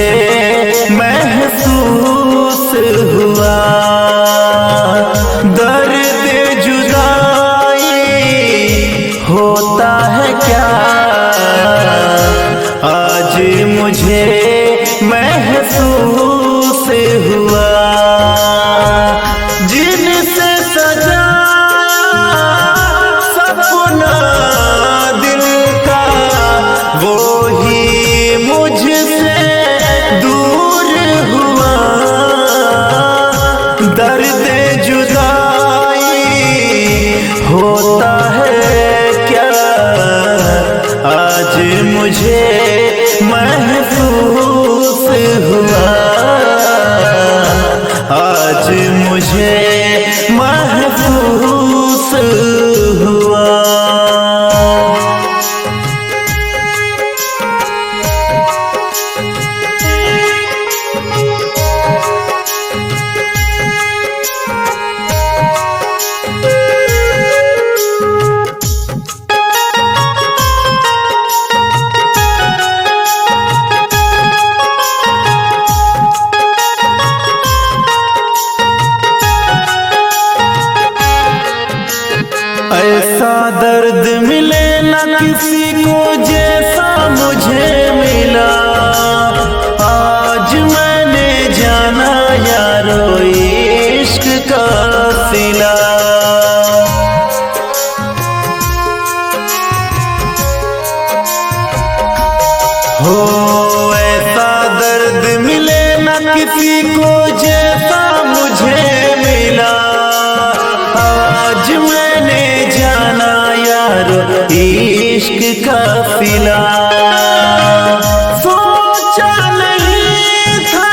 मुझे महसूस हुआ। दर्द जुदाई होता है क्या आज मुझे महसूस हुआ। जिनसे सजाया सपना दिल का वो ही मुझसे दूर हुआ। दर्द जुदाई होता है क्या आज मुझे महसूस हुआ। आज मुझे महसूस हुआ। ऐसा दर्द मिले न किसी को जैसा मुझे मिला। आज मैंने जाना यारो इश्क का सिला। हो ऐसा दर्द मिले न किसी को जैसा मुझे मिला। आज मैंने जाना यारो इश्क का सिला। सोचा नहीं था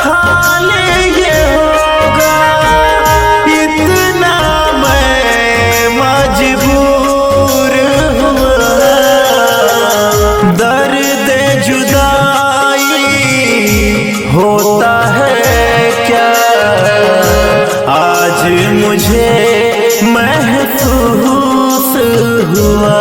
हाल ये होगा, इतना मैं मजबूर हुआ। दर्द जुदाई होता है क्या आज मुझे महसूस हुआ।